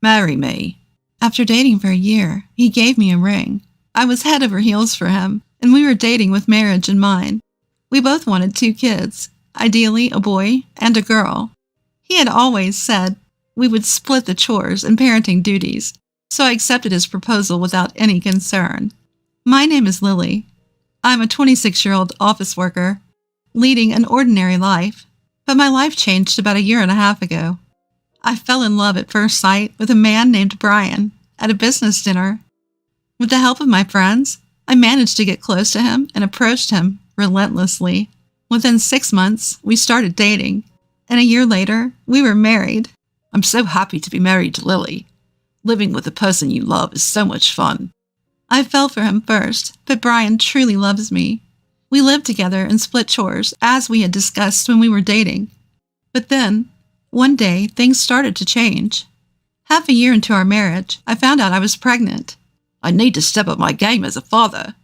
Marry me. After dating for a year, he gave me a ring. I was head over heels for him, and we were dating with marriage in mind. We both wanted 2 kids, ideally a boy and a girl. He had always said we would split the chores and parenting duties, so I accepted his proposal without any concern. My name is Lily. I'm a 26-year-old office worker, leading an ordinary life, but my life changed about a year and a half ago. I fell in love at first sight with a man named Brian at a business dinner. With the help of my friends, I managed to get close to him and approached him relentlessly. Within 6 months, we started dating, and a year later, we were married. I'm so happy to be married to Lily. Living with the person you love is so much fun. I fell for him first, but Brian truly loves me. We lived together and split chores, as we had discussed when we were dating. But then, one day, things started to change. Half a year into our marriage, I found out I was pregnant. I need to step up my game as a father.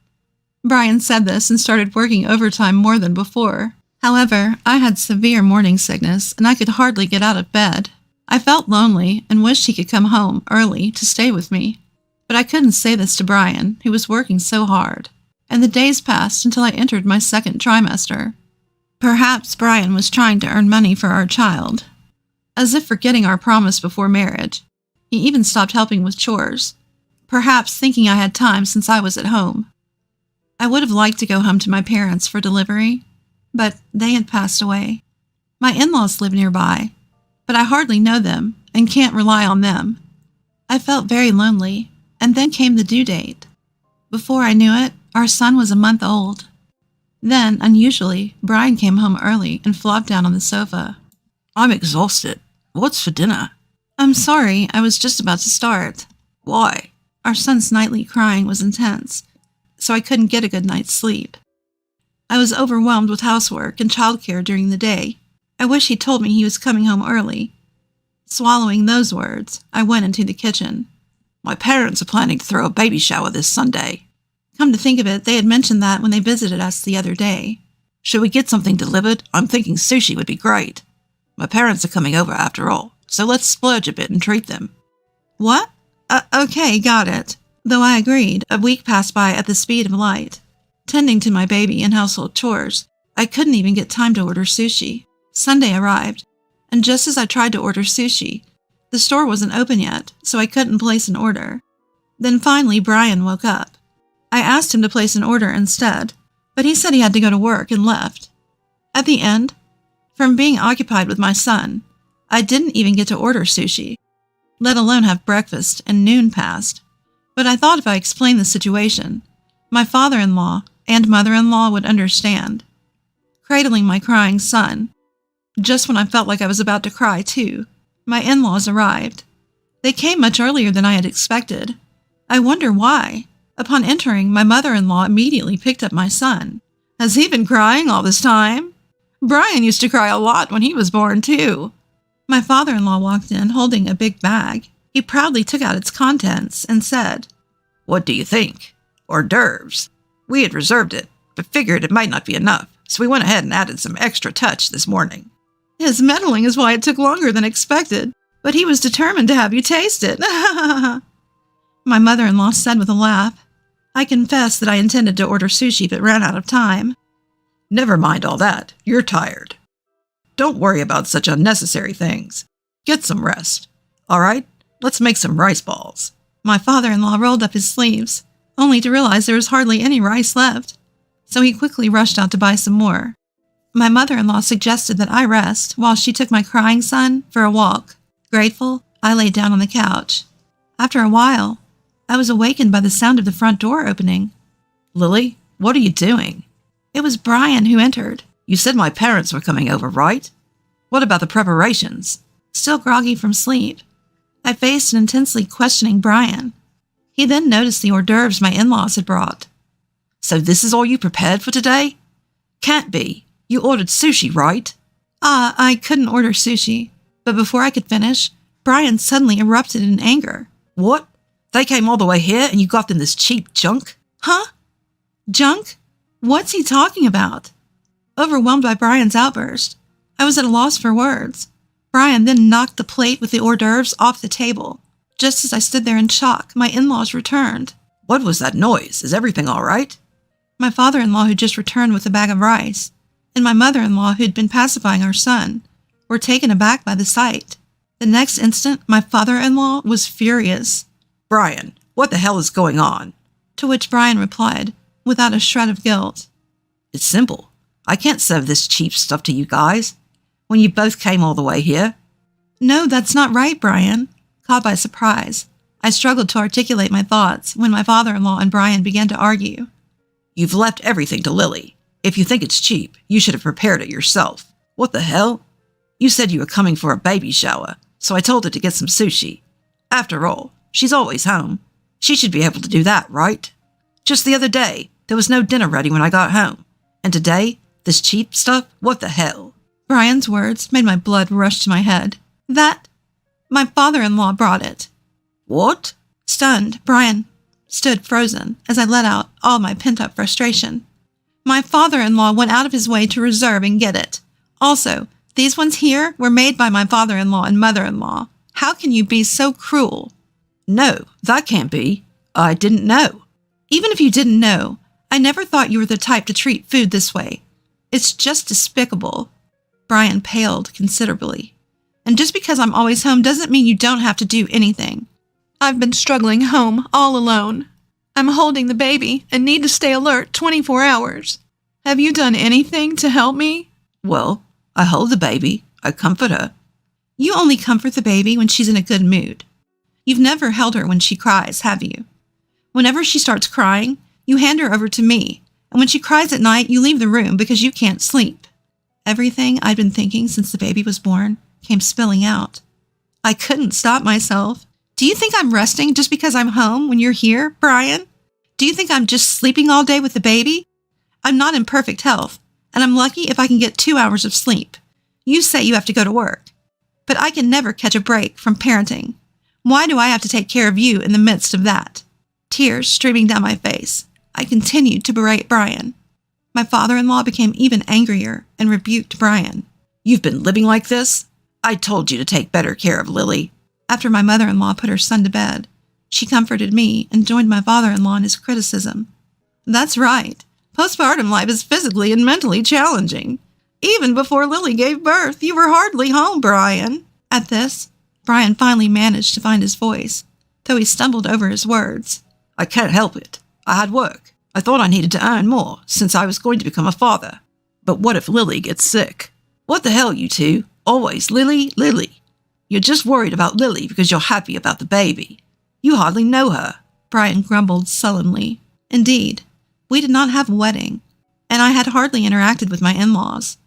Brian said this and started working overtime more than before. However, I had severe morning sickness and I could hardly get out of bed. I felt lonely and wished he could come home early to stay with me. But I couldn't say this to Brian, who was working so hard. And the days passed until I entered my 2nd trimester. Perhaps Brian was trying to earn money for our child. As if forgetting our promise before marriage, he even stopped helping with chores, perhaps thinking I had time since I was at home. I would have liked to go home to my parents for delivery, but they had passed away. My in-laws live nearby, but I hardly know them and can't rely on them. I felt very lonely, and then came the due date. Before I knew it, our son was a month old. Then, unusually, Brian came home early and flopped down on the sofa. I'm exhausted. What's for dinner? I'm sorry, I was just about to start. Why? Our son's nightly crying was intense, so I couldn't get a good night's sleep. I was overwhelmed with housework and childcare during the day. I wish he'd told me he was coming home early. Swallowing those words, I went into the kitchen. My parents are planning to throw a baby shower this Sunday. Come to think of it, they had mentioned that when they visited us the other day. Should we get something delivered? I'm thinking sushi would be great. My parents are coming over after all, so let's splurge a bit and treat them. What? Okay, got it. Though I agreed, a week passed by at the speed of light. Tending to my baby and household chores, I couldn't even get time to order sushi. Sunday arrived, and just as I tried to order sushi, the store wasn't open yet, so I couldn't place an order. Then finally, Brian woke up. I asked him to place an order instead, but he said he had to go to work and left. At the end, from being occupied with my son, I didn't even get to order sushi, let alone have breakfast, and noon passed. But I thought if I explained the situation, my father-in-law and mother-in-law would understand. Cradling my crying son, just when I felt like I was about to cry too, my in-laws arrived. They came much earlier than I had expected. I wonder why. Upon entering, my mother-in-law immediately picked up my son. Has he been crying all this time? Brian used to cry a lot when he was born too. My father-in-law walked in holding a big bag. He proudly took out its contents and said, What do you think? Hors d'oeuvres. We had reserved it, but figured it might not be enough, so we went ahead and added some extra touch this morning. His meddling is why it took longer than expected, but he was determined to have you taste it. My mother-in-law said with a laugh. I confessed that I intended to order sushi but ran out of time. Never mind all that. You're tired. Don't worry about such unnecessary things. Get some rest. All right, let's make some rice balls. My father-in-law rolled up his sleeves, only to realize there was hardly any rice left, so he quickly rushed out to buy some more. My mother-in-law suggested that I rest while she took my crying son for a walk. Grateful, I lay down on the couch. After a while, I was awakened by the sound of the front door opening. Lily, what are you doing? It was Brian who entered. You said my parents were coming over, right? What about the preparations? Still groggy from sleep, I faced an intensely questioning Brian. He then noticed the hors d'oeuvres my in-laws had brought. So this is all you prepared for today? Can't be. You ordered sushi, right? I couldn't order sushi, but before I could finish, Brian suddenly erupted in anger. What? They came all the way here and you got them this cheap junk? Huh? Junk? What's he talking about? Overwhelmed by Brian's outburst, I was at a loss for words. Brian then knocked the plate with the hors d'oeuvres off the table. Just as I stood there in shock, my in-laws returned. What was that noise? Is everything all right? My father-in-law had just returned with a bag of rice, and my mother-in-law, who had been pacifying our son, were taken aback by the sight. The next instant, my father-in-law was furious. Brian, what the hell is going on? To which Brian replied, without a shred of guilt. It's simple. I can't serve this cheap stuff to you guys when you both came all the way here. No, that's not right, Brian. Caught by surprise, I struggled to articulate my thoughts when my father-in-law and Brian began to argue. You've left everything to Lily. If you think it's cheap, you should have prepared it yourself. What the hell? You said you were coming for a baby shower, so I told her to get some sushi. After all, she's always home. She should be able to do that, right? Just the other day, there was no dinner ready when I got home. And today, this cheap stuff? What the hell? Brian's words made my blood rush to my head. My father-in-law brought it. What? Stunned, Brian stood frozen as I let out all my pent-up frustration. My father-in-law went out of his way to reserve and get it. Also, these ones here were made by my father-in-law and mother-in-law. How can you be so cruel? No, that can't be. I didn't know. Even if you didn't know, I never thought you were the type to treat food this way. It's just despicable. Brian paled considerably. And just because I'm always home doesn't mean you don't have to do anything. I've been struggling home all alone. I'm holding the baby and need to stay alert 24 hours. Have you done anything to help me? Well, I hold the baby. I comfort her. You only comfort the baby when she's in a good mood. You've never held her when she cries, have you? Whenever she starts crying, you hand her over to me, and when she cries at night, you leave the room because you can't sleep. Everything I'd been thinking since the baby was born came spilling out. I couldn't stop myself. Do you think I'm resting just because I'm home when you're here, Brian? Do you think I'm just sleeping all day with the baby? I'm not in perfect health, and I'm lucky if I can get 2 hours of sleep. You say you have to go to work, but I can never catch a break from parenting. Why do I have to take care of you in the midst of that? Tears streaming down my face, I continued to berate Brian. My father-in-law became even angrier and rebuked Brian. You've been living like this? I told you to take better care of Lily. After my mother-in-law put her son to bed, she comforted me and joined my father-in-law in his criticism. That's right. Postpartum life is physically and mentally challenging. Even before Lily gave birth, you were hardly home, Brian. At this, Brian finally managed to find his voice, though he stumbled over his words. I can't help it. I had work. I thought I needed to earn more since I was going to become a father. But what if Lily gets sick? What the hell, you two? Always Lily, Lily. You're just worried about Lily because you're happy about the baby. You hardly know her. Brian grumbled sullenly. Indeed, we did not have a wedding, and I had hardly interacted with my in-laws.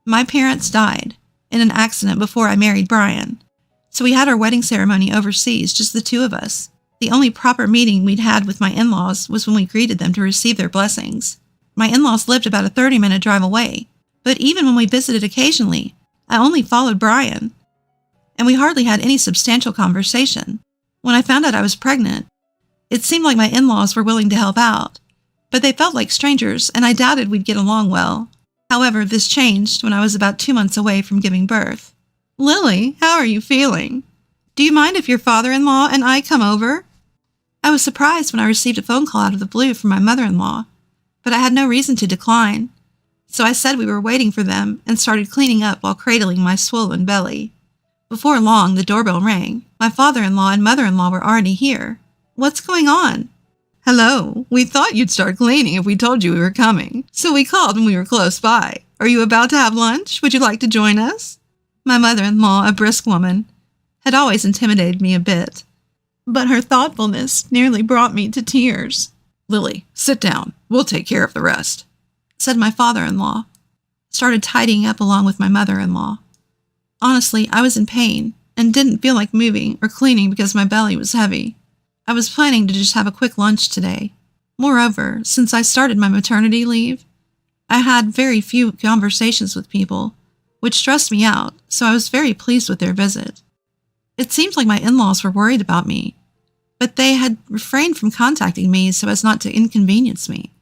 My parents died in an accident before I married Brian, so we had our wedding ceremony overseas, just the two of us. The only proper meeting we'd had with my in-laws was when we greeted them to receive their blessings. My in-laws lived about a 30-minute drive away, but even when we visited occasionally, I only followed Brian, and we hardly had any substantial conversation. When I found out I was pregnant, it seemed like my in-laws were willing to help out, but they felt like strangers, and I doubted we'd get along well. However, this changed when I was about 2 months away from giving birth. Lily, how are you feeling? Do you mind if your father-in-law and I come over? I was surprised when I received a phone call out of the blue from my mother-in-law, but I had no reason to decline. So I said we were waiting for them and started cleaning up while cradling my swollen belly. Before long, the doorbell rang. My father-in-law and mother-in-law were already here. What's going on? Hello, we thought you'd start cleaning if we told you we were coming, so we called when we were close by. Are you about to have lunch? Would you like to join us? My mother-in-law, a brisk woman, had always intimidated me a bit, but her thoughtfulness nearly brought me to tears. Lily, sit down. We'll take care of the rest, said my father-in-law. Started tidying up along with my mother-in-law. Honestly, I was in pain and didn't feel like moving or cleaning because my belly was heavy. I was planning to just have a quick lunch today. Moreover, since I started my maternity leave, I had very few conversations with people, which stressed me out, so I was very pleased with their visit. It seemed like my in-laws were worried about me, but they had refrained from contacting me so as not to inconvenience me.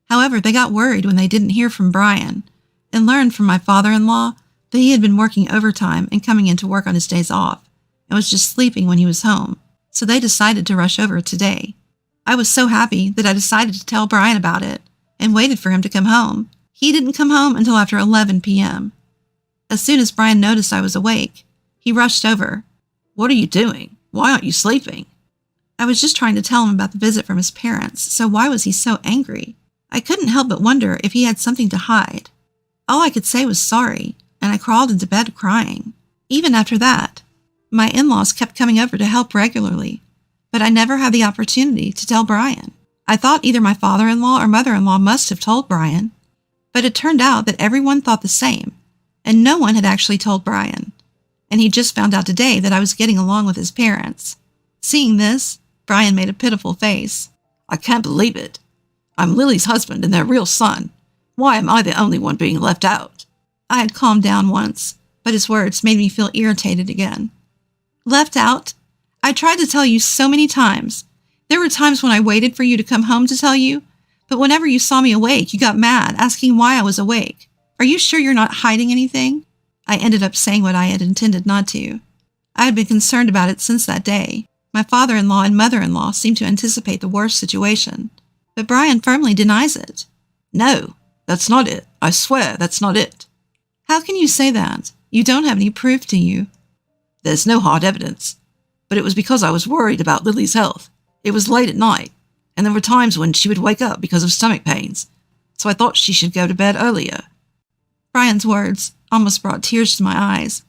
However, they got worried when they didn't hear from Brian and learned from my father-in-law that he had been working overtime and coming into work on his days off and was just sleeping when he was home. so they decided to rush over today. I was so happy that I decided to tell Brian about it and waited for him to come home. He didn't come home until after 11 p.m. As soon as Brian noticed I was awake, he rushed over. What are you doing? Why aren't you sleeping? I was just trying to tell him about the visit from his parents, so why was he so angry? I couldn't help but wonder if he had something to hide. All I could say was sorry, and I crawled into bed crying. Even after that, my in-laws kept coming over to help regularly, but I never had the opportunity to tell Brian. I thought either my father-in-law or mother-in-law must have told Brian, but it turned out that everyone thought the same, and no one had actually told Brian, and he just found out today that I was getting along with his parents. Seeing this, Brian made a pitiful face. I can't believe it. I'm Lily's husband and their real son. Why am I the only one being left out? I had calmed down once, but his words made me feel irritated again. Left out? I tried to tell you so many times. There were times when I waited for you to come home to tell you, but whenever you saw me awake, you got mad, asking why I was awake. Are you sure you're not hiding anything? I ended up saying what I had intended not to. I had been concerned about it since that day. My father-in-law and mother-in-law seemed to anticipate the worst situation, but Brian firmly denies it. No, that's not it. I swear that's not it. How can you say that? You don't have any proof, do you? There's no hard evidence, but it was because I was worried about Lily's health. It was late at night, and there were times when she would wake up because of stomach pains, so I thought she should go to bed earlier. Brian's words almost brought tears to my eyes,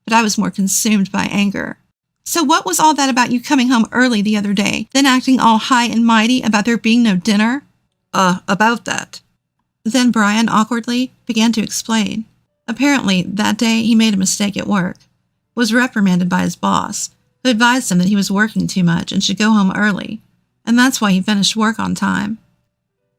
but I was more consumed by anger. So what was all that about you coming home early the other day, then acting all high and mighty about there being no dinner? About that. Then Brian awkwardly began to explain. Apparently, that day he made a mistake at work, was reprimanded by his boss, who advised him that he was working too much and should go home early, and that's why he finished work on time.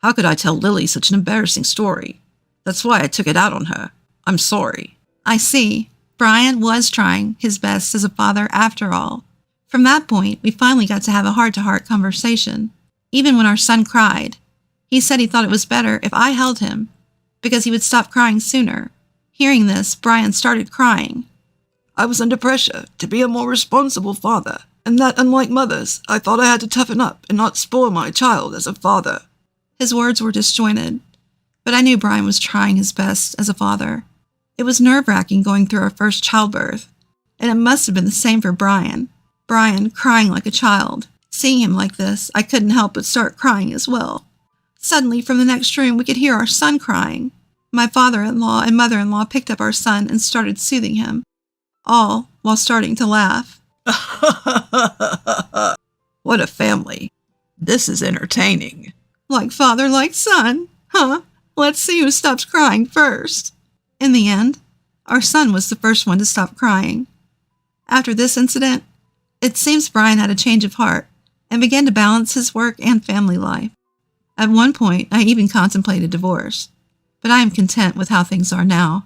How could I tell Lily such an embarrassing story? That's why I took it out on her. I'm sorry. I see. Brian was trying his best as a father after all. From that point, we finally got to have a heart-to-heart conversation. Even when our son cried, he said he thought it was better if I held him, because he would stop crying sooner. Hearing this, Brian started crying. I was under pressure to be a more responsible father, and that, unlike mothers, I thought I had to toughen up and not spoil my child as a father. His words were disjointed, but I knew Brian was trying his best as a father. It was nerve-wracking going through our first childbirth, and it must have been the same for Brian. Brian crying like a child. Seeing him like this, I couldn't help but start crying as well. Suddenly, from the next room, we could hear our son crying. My father-in-law and mother-in-law picked up our son and started soothing him, all while starting to laugh. What a family. This is entertaining. Like father, like son, huh? Let's see who stops crying first. In the end, our son was the first one to stop crying. After this incident, it seems Brian had a change of heart and began to balance his work and family life. At one point, I even contemplated divorce, but I am content with how things are now.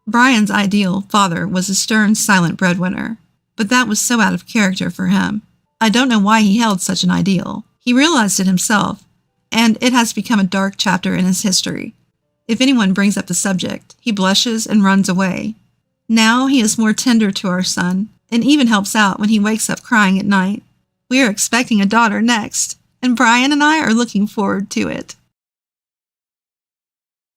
Brian's ideal father was a stern, silent breadwinner, but that was so out of character for him. I don't know why he held such an ideal. He realized it himself, and it has become a dark chapter in his history. If anyone brings up the subject, he blushes and runs away. Now he is more tender to our son, and even helps out when he wakes up crying at night. We are expecting a daughter next, and Brian and I are looking forward to it.